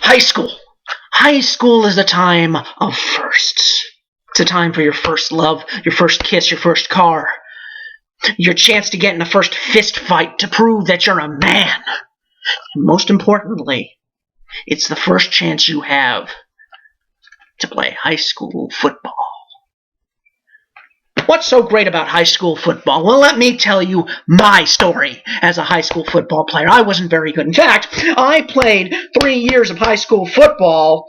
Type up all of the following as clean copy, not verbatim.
High school. High school is a time of firsts. It's a time for your first love, your first kiss, your first car. Your chance to get in a first fist fight to prove that you're a man. And most importantly, it's the first chance you have to play high school football. What's so great about high school football? Well, let me tell you my story as a high school football player. I wasn't very good. In fact, I played 3 years of high school football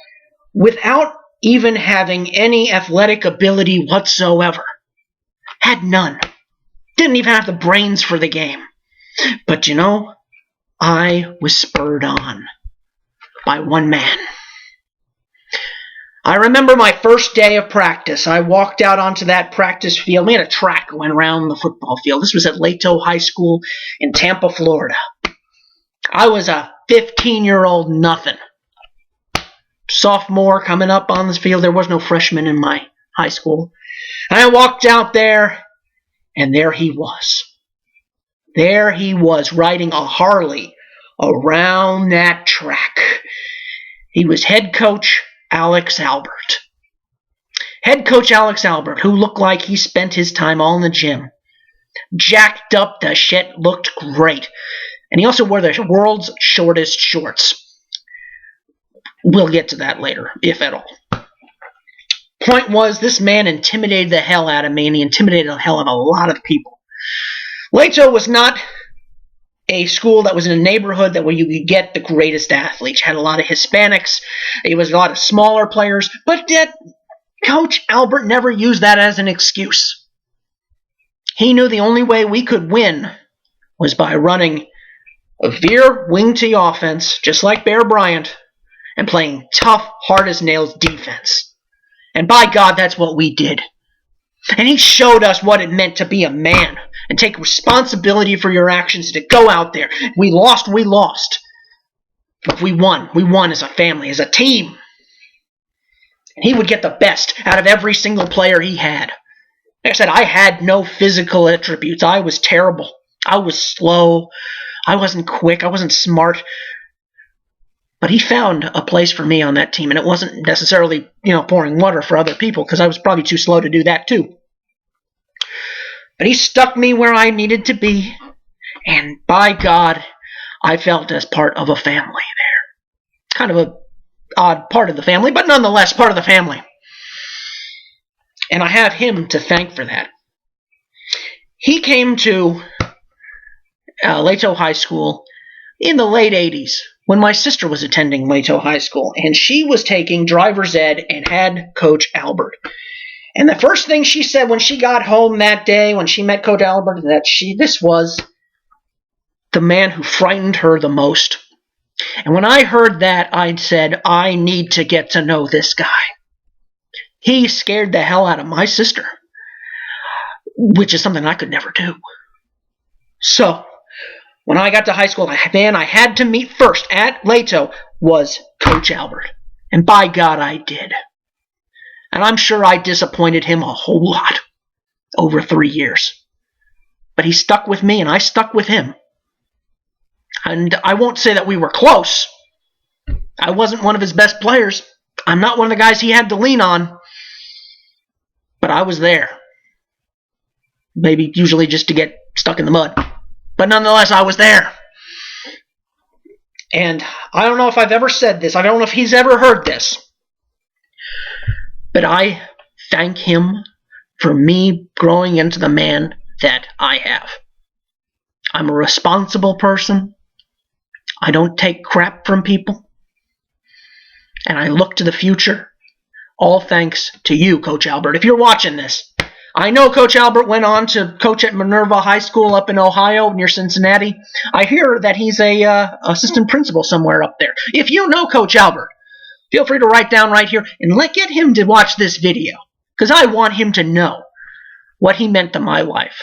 without even having any athletic ability whatsoever. Had none. Didn't even have the brains for the game. But you know, I was spurred on by one man. I remember my first day of practice. I walked out onto that practice field. We had a track going around the football field. This was at Leto High School in Tampa, Florida. I was a 15-year-old nothing. Sophomore coming up on this field. There was no freshman in my high school. And I walked out there, and there he was. There he was, riding a Harley around that track. He was head coach Alex Albert. Head coach Alex Albert, who looked like he spent his time all in the gym. Jacked up the shit, looked great. And he also wore the world's shortest shorts. We'll get to that later, if at all. Point was, this man intimidated the hell out of me, and he intimidated the hell out of a lot of people. Leto was not a school that was in a neighborhood that where you could get the greatest athletes. Had a lot of Hispanics. It was a lot of smaller players. But yet, Coach Albert never used that as an excuse. He knew the only way we could win was by running a veer wing T offense, just like Bear Bryant, and playing tough, hard-as-nails defense. And by God, that's what we did. And he showed us what it meant to be a man and take responsibility for your actions, to go out there. We lost, we lost. But we won. We won as a family, as a team. And he would get the best out of every single player he had. Like I said, I had no physical attributes. I was terrible. I was slow. I wasn't quick. I wasn't smart. But he found a place for me on that team, and it wasn't necessarily, pouring water for other people, because I was probably too slow to do that too. But he stuck me where I needed to be, and by God, I felt as part of a family there. Kind of an odd part of the family, but nonetheless part of the family. And I have him to thank for that. He came to Leto High School in the late 80s. When my sister was attending Leto High School, and she was taking driver's ed and had Coach Albert. And the first thing she said when she got home that day, when she met Coach Albert, that this was the man who frightened her the most. And when I heard that, I said, I need to get to know this guy. He scared the hell out of my sister, which is something I could never do. So, when I got to high school, the man I had to meet first at Leto was Coach Albert. And by God, I did. And I'm sure I disappointed him a whole lot over 3 years. But he stuck with me, and I stuck with him. And I won't say that we were close. I wasn't one of his best players. I'm not one of the guys he had to lean on. But I was there. Maybe usually just to get stuck in the mud. But nonetheless, I was there. And I don't know if I've ever said this. I don't know if he's ever heard this. But I thank him for me growing into the man that I have. I'm a responsible person. I don't take crap from people. And I look to the future. All thanks to you, Coach Albert. If you're watching this, I know Coach Albert went on to coach at Minerva High School up in Ohio near Cincinnati. I hear that he's a assistant principal somewhere up there. If you know Coach Albert, feel free to write down right here and get him to watch this video, because I want him to know what he meant to my life.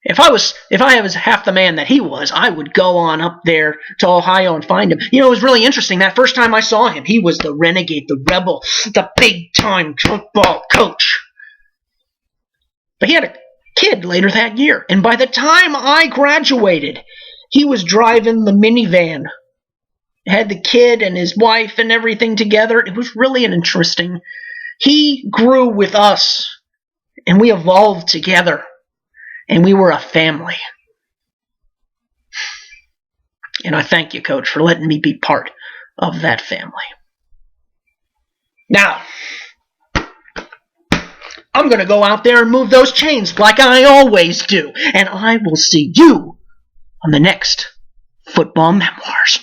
If I was half the man that he was, I would go on up there to Ohio and find him. It was really interesting. That first time I saw him, he was the renegade, the rebel, the big-time football coach. But he had a kid later that year, and by the time I graduated, he was driving the minivan had the kid and his wife and everything together. It was really an interesting. He grew with us, and we evolved together, and we were a family. And I thank you, Coach, for letting me be part of that family. Now, I'm going to go out there and move those chains like I always do. And I will see you on the next Football Memoirs.